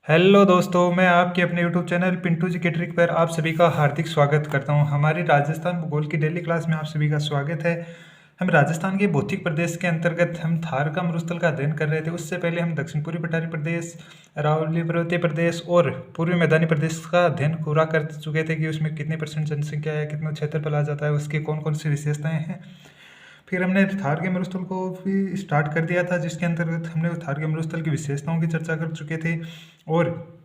Hello दोस्तों, मैं आपके अपने यूट्यूब चैनल पिंटू जी के ट्रिक पर आप सभी का हार्दिक स्वागत करता हूं। हमारी राजस्थान भूगोल की डेली क्लास में आप सभी का स्वागत है। हम राजस्थान के भौतिक प्रदेश के अंतर्गत हम थार का मरुस्थल का अध्ययन कर रहे थे। उससे पहले हम दक्षिण पूर्वी पठारी प्रदेश, अरावली पर्वतीय प्रदेश और पूर्वी मैदानी प्रदेश का अध्ययन पूरा कर चुके थे कि उसमें कितनी % जनसंख्या है, कितना क्षेत्रफल आ जाता है, उसकी कौन कौन सी विशेषताएँ हैं। फिर हमने थार के मरुस्थल को भी स्टार्ट कर दिया था, जिसके अंतर्गत हमने थार के मरुस्थल की विशेषताओं की चर्चा कर चुके थे और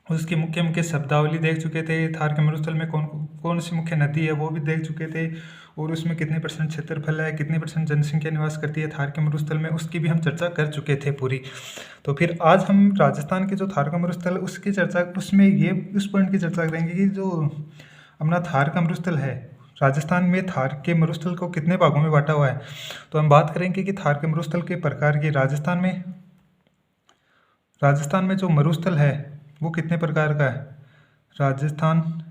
उसकी मुख्य मुख्य शब्दावली देख चुके थे। थार के मरुस्थल में कौन कौन सी मुख्य नदी है वो भी देख चुके थे और उसमें कितने % क्षेत्रफल है, कितनी % जनसंख्या निवास करती है थार के मरुस्थल में, उसकी भी हम चर्चा कर चुके थे पूरी। तो फिर आज हम राजस्थान के जो थार का मरुस्थल है उसकी चर्चा, उसमें ये उस पॉइंट की चर्चा करेंगे कि जो अपना थार का मरुस्थल है, राजस्थान में थार के मरुस्थल को कितने भागों में बांटा हुआ है। तो हम बात करेंगे कि थार के मरुस्थल के प्रकार की राजस्थान में जो मरुस्थल है वो कितने प्रकार का है। राजस्थान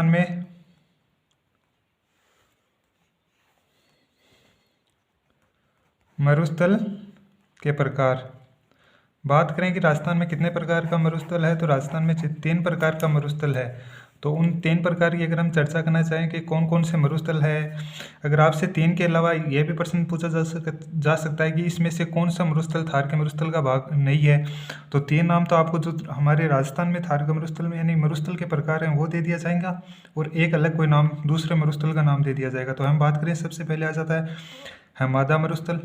में मरुस्थल के प्रकार, बात करें कि राजस्थान में कितने प्रकार का मरुस्थल है, तो राजस्थान में 3 प्रकार का मरुस्थल है। तो उन 3 प्रकार की अगर हम चर्चा करना चाहें कि कौन कौन से मरुस्थल है, अगर आपसे 3 के अलावा ये भी प्रश्न पूछा जा सकता है कि इसमें से कौन सा मरुस्थल थार के मरुस्थल का भाग नहीं है, तो 3 नाम तो आपको जो हमारे राजस्थान में थार के मरुस्थल में यानी मरुस्थल के प्रकार हैं वो दे दिया जाएगा और एक अलग कोई नाम दूसरे मरुस्थल का नाम दे दिया जाएगा। तो हम बात करें, सबसे पहले आ जाता है हमादा मरुस्थल।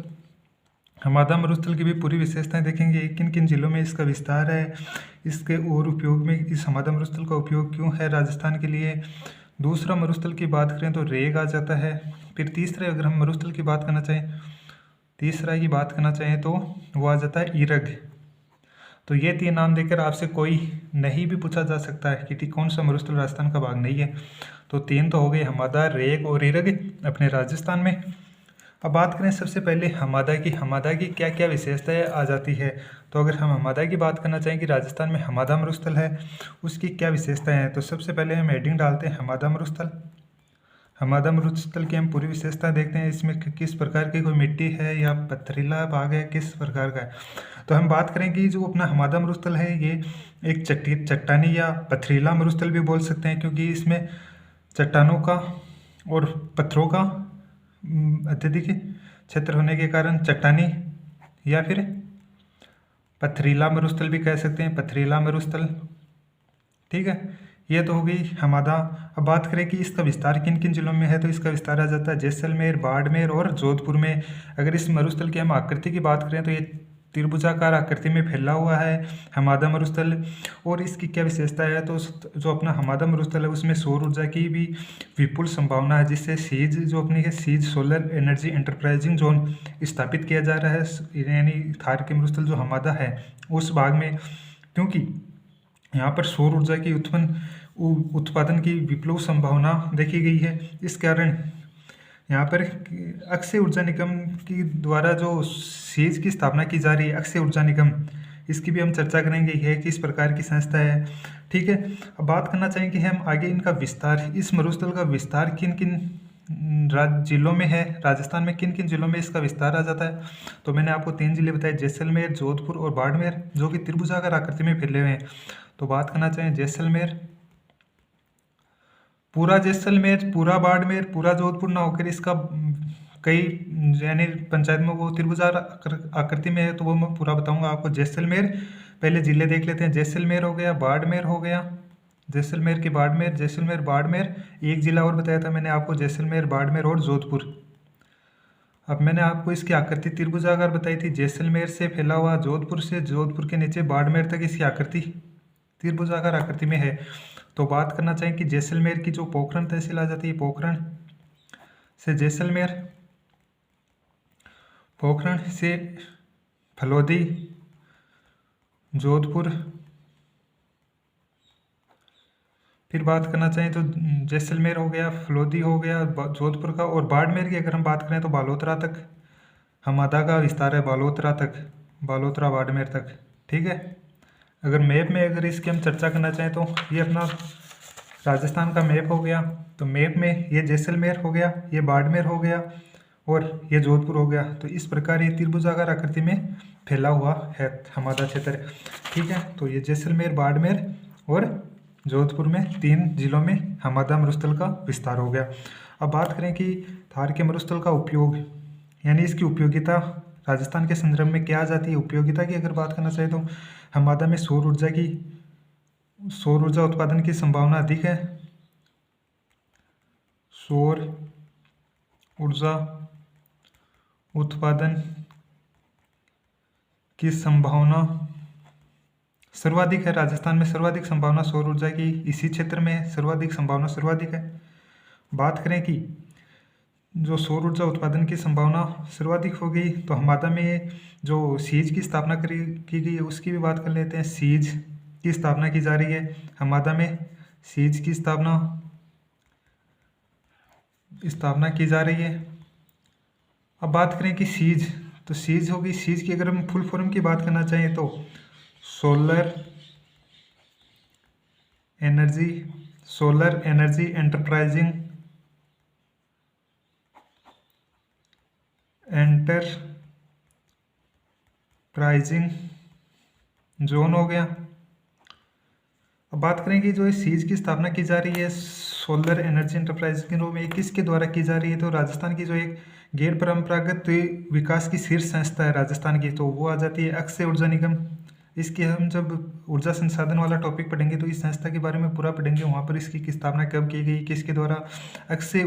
हमादा मरुस्थल की भी पूरी विशेषताएं देखेंगे, किन किन जिलों में इसका विस्तार है, इसके और उपयोग में इस हमादा मरुस्थल का उपयोग क्यों है राजस्थान के लिए। दूसरा मरुस्थल की बात करें तो रेग आ जाता है। फिर तीसरा, अगर हम मरुस्थल की बात करना चाहें तो वो आ जाता है ईरग। तो ये 3 नाम देकर आपसे कोई नहीं भी पूछा जा सकता है कि कौन सा मरुस्थल राजस्थान का भाग नहीं है। तो 3 तो हो गए, हमादा, रेग और ईरग अपने राजस्थान में। अब बात करें सबसे पहले हमादा की क्या क्या विशेषताएं आ जाती है। तो अगर हम हमादा की बात करना चाहें कि राजस्थान में हमादा मरुस्थल है उसकी क्या विशेषताएं हैं, तो सबसे पहले हम हेडिंग डालते हैं हमादा मरुस्थल। हमादा मरुस्थल की हम पूरी विशेषता देखते हैं, इसमें किस प्रकार की कोई मिट्टी है या पथरीला भाग है, किस प्रकार का है। तो हम बात करें कि जो अपना हमादा मरुस्थल है ये एक चट्टानी या पथरीला मरुस्थल भी बोल सकते हैं, क्योंकि इसमें चट्टानों का और पत्थरों का अत्यधिक क्षेत्र होने के कारण चट्टानी या फिर पथरीला मरुस्थल भी कह सकते हैं, पथरीला मरुस्थल। ठीक है, ये तो हो गई हमादा। अब बात करें कि इसका विस्तार किन किन जिलों में है, तो इसका विस्तार आ जाता है जैसलमेर, बाड़मेर और जोधपुर में। अगर इस मरुस्थल की हम आकृति की बात करें तो ये त्रिभुजाकार आकृति में फैला हुआ है हमादा मरुस्थल। और इसकी क्या विशेषता है, तो जो अपना हमादा मरुस्थल है उसमें सौर ऊर्जा की भी विपुल संभावना है, जिससे सीज जो अपनी है सीज सोलर एनर्जी एंटरप्राइजिंग जोन स्थापित किया जा रहा है, यानी थार के मरुस्थल जो हमादा है उस भाग में, क्योंकि यहाँ पर सौर ऊर्जा की उत्पादन की विपुल संभावना देखी गई है। इस कारण यहाँ पर अक्षय ऊर्जा निगम की द्वारा जो सीज की स्थापना की जा रही है, अक्षय ऊर्जा निगम, इसकी भी हम चर्चा करेंगे, यह किस प्रकार की संस्था है। ठीक है, अब बात करना चाहेंगे हम आगे इनका विस्तार, इस मरुस्थल का विस्तार किन किन जिलों में है, राजस्थान में किन किन जिलों में इसका विस्तार आ जाता है। तो मैंने आपको 3 जिले बताए, जैसलमेर, जोधपुर और बाड़मेर, जो कि त्रिभुजाकार आकृति में फैले हुए हैं। तो बात करना चाहें जैसलमेर, पूरा जैसलमेर, पूरा बाड़मेर, पूरा जोधपुर ना होकर इसका कई यानी पंचायत में वो त्रिभुजाकार आकृति में है, तो वो मैं पूरा बताऊंगा आपको। जैसलमेर, पहले जिले देख लेते हैं, जैसलमेर हो गया, बाड़मेर हो गया, जैसलमेर की बाड़मेर, जैसलमेर बाड़मेर, एक जिला और बताया था मैंने आपको, जैसलमेर, बाड़मेर और जोधपुर। अब मैंने आपको इसकी आकृति त्रिभुजाकार बताई थी, जैसलमेर से फैला हुआ, जोधपुर से, जोधपुर के नीचे बाड़मेर तक इसकी आकृति त्रिभुजाकार आकृति में है। तो बात करना चाहें कि जैसलमेर की जो पोखरण तहसील आ जाती है, पोखरण से जैसलमेर, पोखरण से फलोदी, जोधपुर। फिर बात करना चाहें तो जैसलमेर हो गया, फलोदी हो गया जोधपुर का, और बाड़मेर की अगर हम बात करें तो बालोतरा तक हमादा का विस्तार है, बालोतरा तक, बालोतरा बाड़मेर तक। ठीक है, अगर मैप में अगर इसकी हम चर्चा करना चाहें तो ये अपना राजस्थान का मैप हो गया। तो मैप में ये जैसलमेर हो गया, ये बाड़मेर हो गया और ये जोधपुर हो गया। तो इस प्रकार ये त्रिभुजाकार आकृति में फैला हुआ है हमादा क्षेत्र। ठीक है, तो ये जैसलमेर, बाड़मेर और जोधपुर में 3 जिलों में हमादा मरुस्थल का विस्तार हो गया। अब बात करें कि थार के मरुस्थल का उपयोग यानी इसकी उपयोगिता राजस्थान के संदर्भ में क्या आ जाती है। उपयोगिता की अगर बात करना चाहे तो हमादा में सौर ऊर्जा उत्पादन की संभावना अधिक है। सौर ऊर्जा उत्पादन की संभावना सर्वाधिक है। राजस्थान में सर्वाधिक संभावना सौर ऊर्जा की इसी क्षेत्र में सर्वाधिक संभावना सर्वाधिक है। बात करें कि जो सौर ऊर्जा उत्पादन की संभावना सर्वाधिक हो गई तो हमादा में जो सीज की स्थापना की गई है उसकी भी बात कर लेते हैं। सीज की स्थापना की जा रही है हमादा में, सीज की स्थापना की जा रही है। अब बात करें कि सीज, तो सीज होगी, सीज की अगर हम फुल फॉर्म की बात करना चाहें तो सोलर एनर्जी एंटरप्राइजिंग जोन हो गया। अब बात करें कि जो इस सीज की स्थापना की जा रही है सोलर एनर्जी एंटरप्राइजिंग जोन में किसके द्वारा की जा रही है, तो राजस्थान की जो एक गैर परंपरागत विकास की शीर्ष संस्था है राजस्थान की, तो वो आ जाती है अक्षय ऊर्जा निगम। इसकी हम जब ऊर्जा संसाधन वाला टॉपिक पढ़ेंगे तो इस संस्था के बारे में पूरा पढ़ेंगे, वहाँ पर इसकी स्थापना कब की गई, किसके द्वारा, अक्षय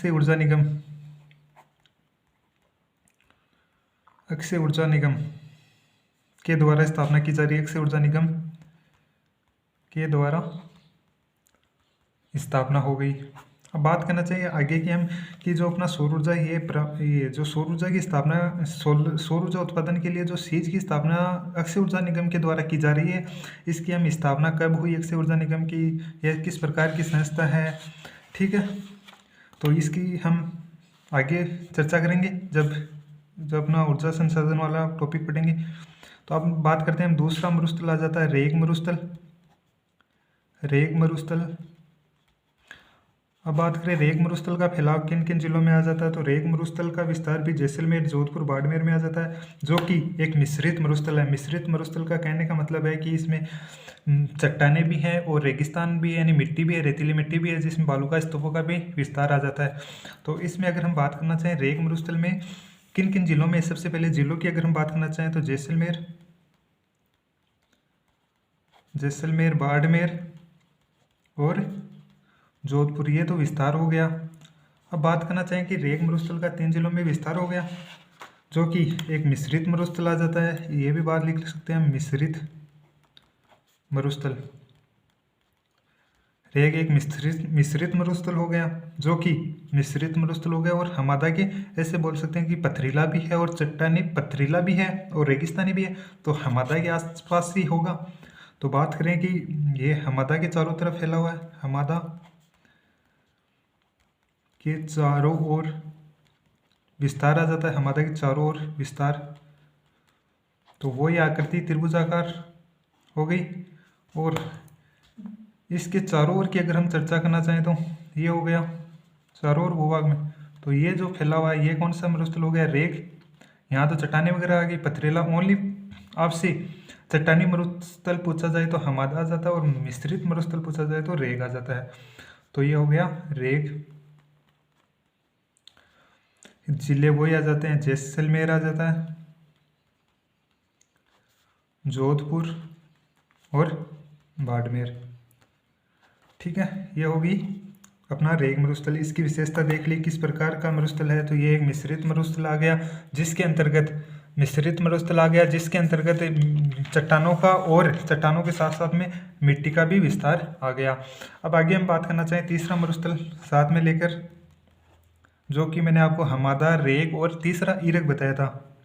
ऊर्जा निगम के द्वारा स्थापना की जा रही है। अक्षय ऊर्जा निगम के द्वारा स्थापना हो गई। अब बात करना चाहिए आगे की हम कि जो अपना सौर ऊर्जा ये जो सौर ऊर्जा की स्थापना सौर ऊर्जा उत्पादन के लिए जो सीज की स्थापना अक्षय ऊर्जा निगम के द्वारा की जा रही है, इसकी हम स्थापना कब हुई अक्षय ऊर्जा निगम की, यह किस प्रकार की संस्था है। ठीक है, तो इसकी हम आगे चर्चा करेंगे जब अपना ऊर्जा संसाधन वाला टॉपिक पढ़ेंगे। तो अब बात करते हैं हम दूसरा मरुस्थल आ जाता है रेग मरुस्थल। अब बात करें रेग मरुस्थल का फैलाव किन किन जिलों में आ जाता है, तो रेग मरुस्थल का विस्तार भी जैसलमेर, जोधपुर, बाड़मेर में आ जाता है, जो कि एक मिश्रित मरुस्थल है। मिश्रित मरुस्थल का कहने का मतलब है कि इसमें चट्टानें भी हैं और रेगिस्तान भी है, यानी मिट्टी भी है, रेतीली मिट्टी भी है, जिसमें बालू का स्तूपों का भी विस्तार आ जाता है। तो इसमें अगर हम बात करना चाहें रेग मरुस्थल में किन किन जिलों में, सबसे पहले जिलों की अगर हम बात करना चाहें तो जैसलमेर, बाड़मेर और जोधपुर, ये तो विस्तार हो गया। अब बात करना चाहें कि रेग मरुस्थल का 3 जिलों में विस्तार हो गया, जो कि एक मिश्रित मरुस्थल आ जाता है। ये भी बात लिख सकते हैं मिश्रित मरुस्थल। रेग एक मिश्रित मरुस्थल हो गया, जो कि मिश्रित मरुस्थल हो गया। और हमादा के ऐसे बोल सकते हैं कि पथरीला भी है और चट्टानी पथरीला भी है और रेगिस्तानी भी है, तो हमादा के आसपास ही होगा। तो बात करें कि ये हमादा के चारों तरफ फैला हुआ है, हमादा के चारों ओर विस्तार आ जाता है, हमादा के चारों ओर विस्तार, तो वो ये आकृति त्रिभुजाकार हो गई। और इसके चारों ओर की अगर हम चर्चा करना चाहें तो ये हो गया चारों ओर भूभाग में। तो ये जो फैला हुआ है ये कौन सा मरुस्थल हो गया, रेग। यहाँ तो चट्टाने वगैरह आ गई, पथरीला ओनली आपसे चट्टानी मरुस्थल पूछा जाए तो हमादा आ जाता है और मिश्रित मरुस्थल पूछा जाए तो रेग आ जाता है। तो ये हो गया रेग। जिले वही आ जाते हैं, जैसलमेर आ जाता है, जोधपुर और बाड़मेर। ठीक है, ये होगी अपना रेग मरुस्थल। इसकी विशेषता देख ली किस प्रकार का मरुस्थल है, तो ये एक मिश्रित मरुस्थल आ गया, जिसके अंतर्गत चट्टानों का और चट्टानों के साथ साथ में मिट्टी का भी विस्तार आ गया। अब आगे हम बात करना चाहें तीसरा मरुस्थल साथ में लेकर, जो कि मैंने आपको हमादा, रेग और तीसरा ईरग बताया था,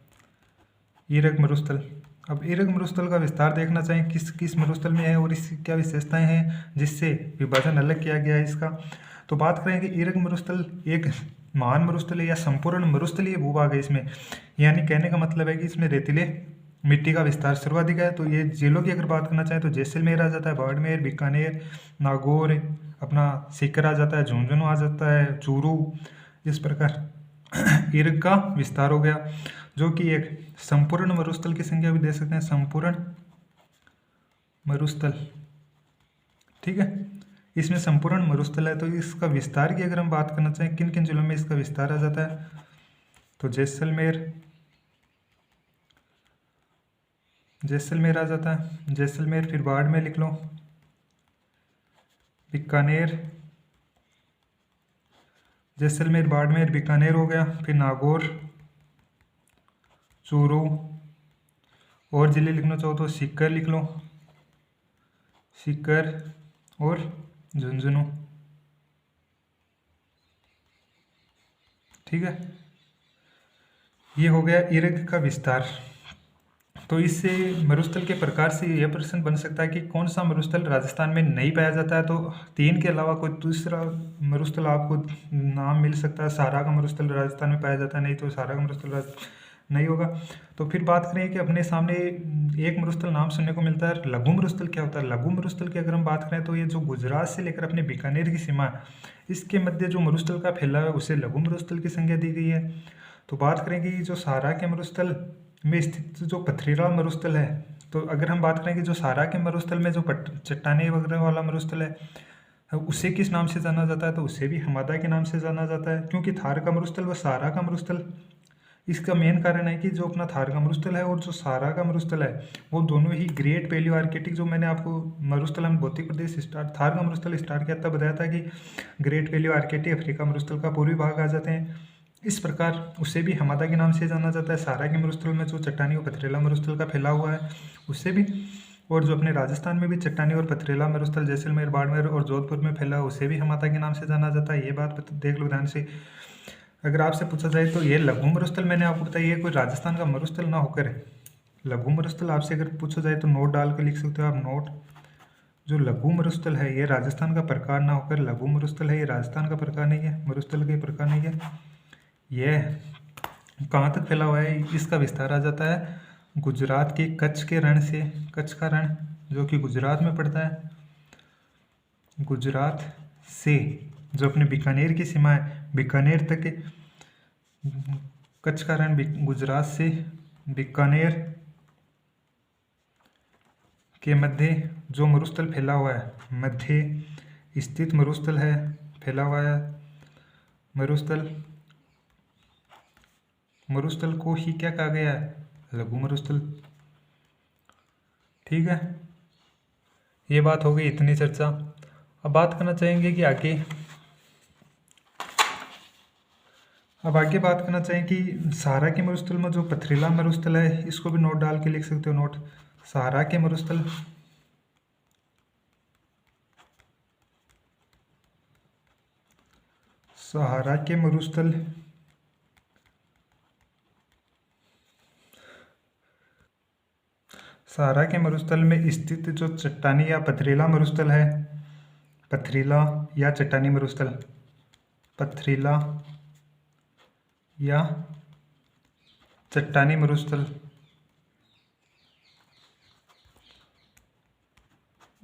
ईरग मरुस्थल। अब ईरग मरुस्थल का विस्तार देखना चाहें किस मरुस्थल में है और इसकी क्या विशेषताएं हैं जिससे विभाजन अलग किया गया है इसका। तो बात करें कि ईरग मरुस्थल एक महान मरुस्थल है या संपूर्ण मरुस्थलीय भूभाग है इसमें, यानी कहने का मतलब है कि इसमें रेतीले मिट्टी का विस्तार सर्वाधिक है। तो ये जिलों की अगर बात करना चाहें तो जैसलमेर आ जाता है, बाड़मेर, बीकानेर, नागौर, अपना सीकर आ जाता है, झुंझुनू आ जाता है, चूरू, इस प्रकार इर्ग का विस्तार हो गया, जो कि एक संपूर्ण मरुस्थल की संख्या भी दे सकते हैं, संपूर्ण मरुस्थल। ठीक है, इसमें संपूर्ण मरुस्थल है, तो इसका विस्तार की अगर हम बात करना चाहें, किन किन जिलों में इसका विस्तार आ जाता है, तो जैसलमेर आ जाता है, जैसलमेर। फिर बाड़मेर लिख लो, बीकानेर, जैसलमेर, बाड़मेर, बीकानेर हो गया। फिर नागौर, चूरू, और जिले लिखना चाहो तो सीकर लिख लो, सीकर और झुंझुनू। ठीक है, ये हो गया इर्ग का विस्तार। तो इससे मरुस्थल के प्रकार से यह प्रश्न बन सकता है कि कौन सा मरुस्थल राजस्थान में नहीं पाया जाता है। तो 3 के अलावा कोई दूसरा मरुस्थल आपको नाम मिल सकता है। सहारा का मरुस्थल राजस्थान में पाया जाता है, नहीं तो सहारा का मरुस्थल नहीं होगा। तो फिर बात करें कि अपने सामने एक मरुस्थल नाम सुनने को मिलता है, लघु मरुस्थल। क्या होता है लघु मरुस्थल की अगर हम बात करें तो ये जो गुजरात से लेकर अपने बीकानेर की सीमा है, इसके मध्य जो मरुस्थल का फैलाव है उसे लघु मरुस्थल की संज्ञा दी गई है। तो बात करेंगे जो सहारा के मरुस्थल में स्थित जो पथरीला मरुस्थल है, तो अगर हम बात करें कि जो सहारा के मरुस्थल में जो चट्टाने वगैरह वाला मरुस्थल है उसे किस नाम से जाना जाता है, तो उसे भी हमादा के नाम से जाना जाता है। क्योंकि थार का मरुस्थल व सहारा का मरुस्थल, इसका मेन कारण है कि जो अपना थार का मरुस्थल है और जो सहारा का मरुस्थल है वो दोनों ही ग्रेट पैलियो आर्केटिक, जो मैंने आपको मरुस्थल हम भौतिक प्रदेश स्टार्ट थार का मरुस्थल स्टार्ट किया तब बताया था कि ग्रेट पैलियो आर्केटिक अफ्रीका मरुस्थल का पूर्वी भाग आ जाते हैं। इस प्रकार उसे भी हमादा के नाम से जाना जाता है। सहारा के मरुस्थल में जो चट्टानी और पथरीला मरुस्थल का फैला हुआ है उससे भी, और जो अपने राजस्थान में भी चट्टानी और पथरीला मरुस्थल जैसलमेर, बाड़मेर और जोधपुर में फैला है उसे भी हमादा के नाम से जाना जाता है। ये बात देख लो ध्यान से। अगर आपसे पूछा जाए तो ये लघु मरुस्थल मैंने आपको बताया, ये कोई राजस्थान का मरुस्थल ना होकर लघु मरुस्थल आपसे अगर पूछा जाए तो नोट डाल के लिख सकते हो आप, नोट। जो लघु मरुस्थल है ये राजस्थान का प्रकार ना होकर लघु मरुस्थल है, ये राजस्थान का प्रकार नहीं है, मरुस्थल के प्रकार नहीं है। यह कहाँ तक फैला हुआ है, इसका विस्तार आ जाता है गुजरात के कच्छ के रण से, कच्छ का रण जो कि गुजरात में पड़ता है, गुजरात से जो अपने बीकानेर की सीमा है बीकानेर तक के कच्छ का रण, गुजरात से बीकानेर के मध्य जो मरुस्थल फैला हुआ है, मध्य स्थित मरुस्थल है, फैला हुआ है मरुस्थल को ही क्या कहा गया है, लघु मरुस्थल। ठीक है, ये बात हो गई इतनी चर्चा। अब बात करना चाहेंगे कि आगे बात करना चाहें कि सहारा के मरुस्थल में जो पथरीला मरुस्थल है, इसको भी नोट डाल के लिख सकते हो, नोट। सहारा के मरुस्थल, सहारा के मरुस्थल सहारा के मरुस्थल में स्थित जो चट्टानी या पथरीला मरुस्थल है, पथरीला या चट्टानी मरुस्थल, पथरीला या चट्टानी मरुस्थल,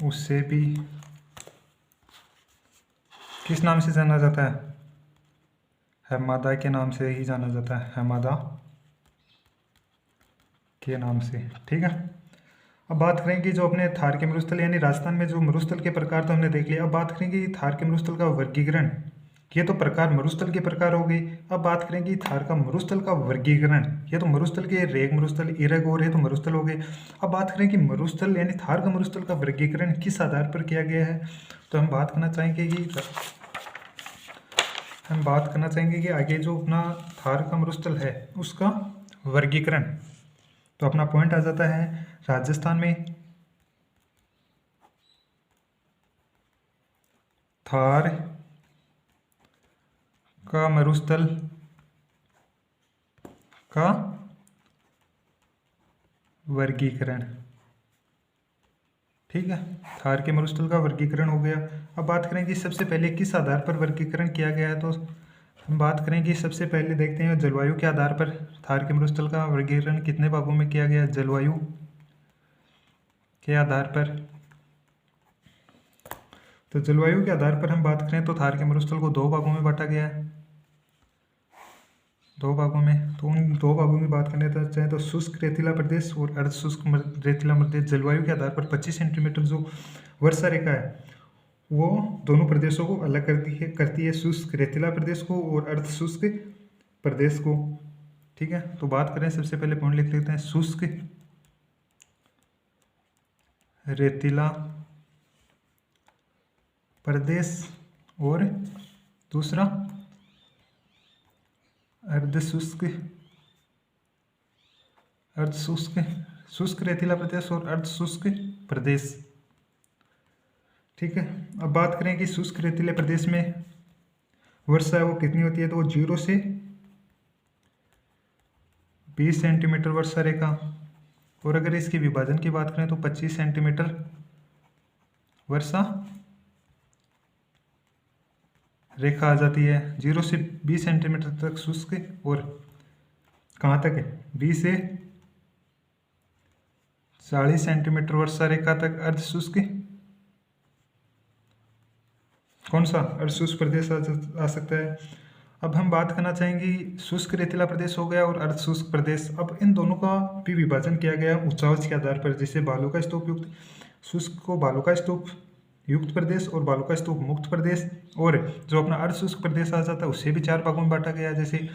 उससे भी किस नाम से जाना जाता है, हमादा के नाम से ही जाना जाता है, हमादा के नाम से। ठीक है, अब बात करेंगे जो अपने थार के मरुस्थल यानी राजस्थान में जो मरुस्थल के प्रकार तो हमने देख लिया। अब बात करेंगे थार के मरुस्थल का वर्गीकरण। ये तो प्रकार मरुस्थल के प्रकार हो गए। अब बात करेंगे थार का मरुस्थल का वर्गीकरण। ये तो मरुस्थल के रेग मरुस्थल, इरग और ये तो मरुस्थल हो गए। अब बात करें कि मरुस्थल यानी थार का मरुस्थल का वर्गीकरण किस आधार पर किया गया है, तो हम बात करना चाहेंगे कि आगे जो अपना थार का मरुस्थल है उसका वर्गीकरण। तो अपना पॉइंट आ जाता है राजस्थान में थार का मरुस्थल का वर्गीकरण। ठीक है, थार के मरुस्थल का वर्गीकरण हो गया। अब बात करें कि सबसे पहले किस आधार पर वर्गीकरण किया गया है, तो हम बात करें कि सबसे पहले देखते हैं जलवायु के आधार पर थार के मरुस्थल का वर्गीकरण कितने भागों में किया गया है। जलवायु के आधार पर, तो जलवायु के आधार पर हम बात करें तो थार के मरुस्थल को 2 भागों में बांटा गया है। दो भागों में। तो उन दो भागों की बात करने चाहें तो शुष्क रेतीला प्रदेश और अर्ध शुष्क रेतीला प्रदेश जलवायु के आधार पर 25 सेंटीमीटर जो वर्षा रेखा है वो दोनों प्रदेशों को अलग करती है शुष्क रेतीला प्रदेश को और अर्ध शुष्क प्रदेश को। ठीक है, तो बात करें सबसे पहले पॉइंट लिख लेते हैं शुष्क रेतीला प्रदेश और दूसरा शुष्क रेतीला प्रदेश और अर्ध शुष्क प्रदेश। ठीक है, अब बात करें कि शुष्क रेतीले प्रदेश में वर्षा है वो कितनी होती है, तो वो 0 से 20 सेंटीमीटर वर्षा रेखा, और अगर इसके विभाजन की बात करें तो 25 सेंटीमीटर वर्षा रेखा आ जाती है। 0 से 20 सेंटीमीटर तक शुष्क और कहाँ तक है 20 से 40 सेंटीमीटर वर्षा रेखा तक अर्ध शुष्क, कौन सा अर्ध शुष्क प्रदेश आ सकता है। अब हम बात करना चाहेंगे शुष्क रेतीला प्रदेश हो गया और अर्ध शुष्क प्रदेश। अब इन दोनों का भी विभाजन किया गया उच्चावच के आधार पर, जैसे बालू का स्तूप युक्त शुष्क को बालू का स्तूप युक्त प्रदेश और बालू का स्तूप मुक्त प्रदेश, और जो अपना अर्ध शुष्क प्रदेश आ जाता है उसे भी 4 भागों में बांटा गया है। जैसे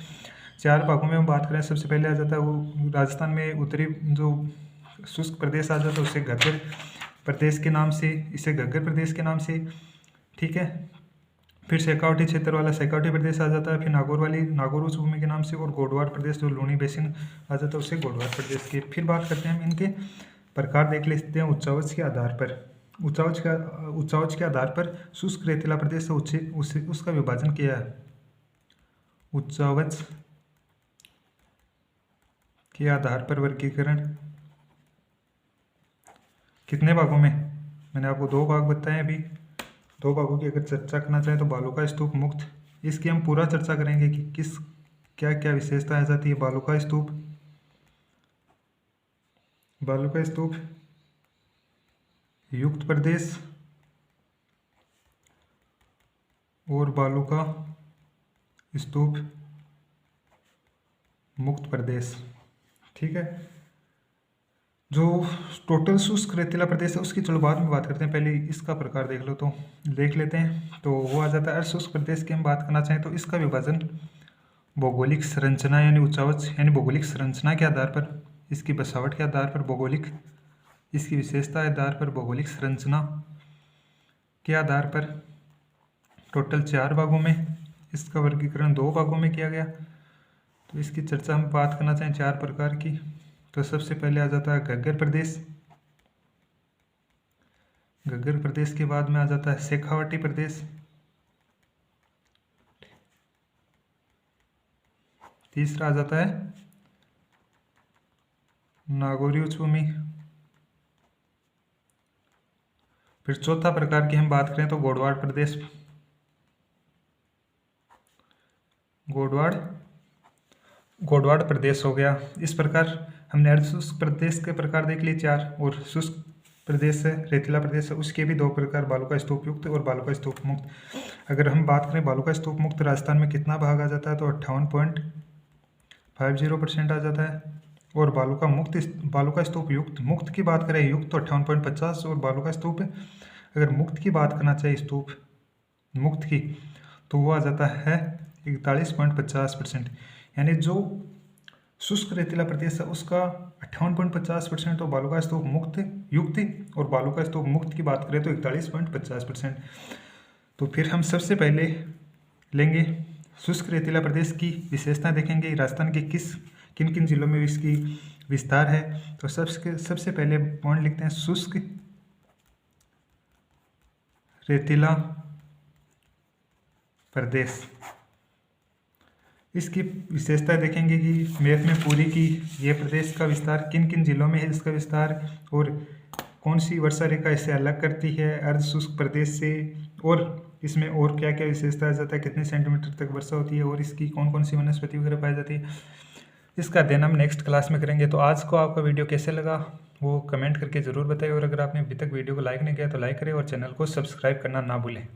4 भागों में हम बात करें, सबसे पहले आ जाता है वो राजस्थान में उत्तरी जो शुष्क प्रदेश आ जाता है उसे घग्गर प्रदेश के नाम से, इसे घग्गर प्रदेश के नाम से। ठीक है, फिर शेखावटी क्षेत्र वाला शेखावटी प्रदेश आ जाता है, फिर नागौर वाली नागौर उच्च भूमि के नाम से, और गोडवाड़ प्रदेश जो लूनी बेसिन आ जाता है उसे गोडवाड़ प्रदेश के। फिर बात करते हैं हम इनके प्रकार देख लेते हैं उच्चावच के आधार पर। उच्चावच के आधार पर शुष्क रेतीला प्रदेश से उसका विभाजन किया है। उच्चावच के आधार पर वर्गीकरण कितने भागों में, मैंने आपको 2 भाग बताए अभी। 2 भागों की अगर चर्चा करना चाहें तो बालू का स्तूप मुक्त, इसकी हम पूरा चर्चा करेंगे कि किस क्या क्या विशेषता आ जाती है। बालू का स्तूप युक्त प्रदेश और बालू का स्तूप मुक्त प्रदेश। ठीक है, जो टोटल शुष्क रेतीला प्रदेश है उसकी चलो बाद में बात करते हैं, पहले इसका प्रकार देख लेते हैं। तो वो आ जाता है अर्ध शुष्क प्रदेश की हम बात करना चाहें तो इसका विभाजन भौगोलिक संरचना यानी उच्चावच यानी भौगोलिक संरचना के आधार पर, इसकी बसावट के आधार पर, भौगोलिक इसकी विशेषता के आधार पर, भौगोलिक संरचना के आधार पर टोटल 4 भागों में इसका वर्गीकरण 2 भागों में किया गया। तो इसकी चर्चा हम बात करना चाहें 4 प्रकार की, तो सबसे पहले आ जाता है घग्गर प्रदेश। घग्गर प्रदेश के बाद में आ जाता है शेखावटी प्रदेश। तीसरा आ जाता है नागौरी उच्च भूमि। फिर चौथा प्रकार की हम बात करें तो गोडवाड़ प्रदेश। गोडवाड़ प्रदेश हो गया। इस प्रकार हमने अर्ध शुष्क प्रदेश के प्रकार देख लिए 4, और शुष्क प्रदेश है रेतीला प्रदेश है उसके भी 2 प्रकार, बालू का स्तूप युक्त और बालू का स्तूप मुक्त। अगर हम बात करें बालू का स्तूप मुक्त राजस्थान में कितना भाग आ जाता है तो 58.50% आ जाता है, और बालू का स्तूप युक्त मुक्त की बात करें युक्त तो 58.50, और बालू का स्तूप अगर मुक्त की बात करना चाहिए स्तूप मुक्त की तो वो आ जाता है 41.50%। यानी जो शुष्क रेतीला प्रदेश है उसका 58.50% और बालू का स्तूप मुक्त युक्त, और बालू का स्तूप मुक्त की बात करें तो 41.50%। तो फिर हम सबसे पहले लेंगे शुष्क रेतीला प्रदेश की विशेषता देखेंगे, राजस्थान के किन किन जिलों में इसकी विस्तार है। तो सबसे पहले पॉइंट लिखते हैं शुष्क रेतीला प्रदेश। इसकी विशेषता देखेंगे कि मैप में पूरी की ये प्रदेश का विस्तार किन किन जिलों में है, इसका विस्तार, और कौन सी वर्षा रेखा इसे अलग करती है अर्ध शुष्क प्रदेश से, और इसमें और क्या क्या विशेषता आ जाता है, कितने सेंटीमीटर तक वर्षा होती है, और इसकी कौन कौन सी वनस्पति वगैरह पाई जाती है। इसका अध्ययन हम नेक्स्ट क्लास में करेंगे। तो आज को आपका वीडियो कैसे लगा वो कमेंट करके ज़रूर बताइए, और अगर आपने अभी तक वीडियो को लाइक नहीं किया तो लाइक करें और चैनल को सब्सक्राइब करना ना भूलें।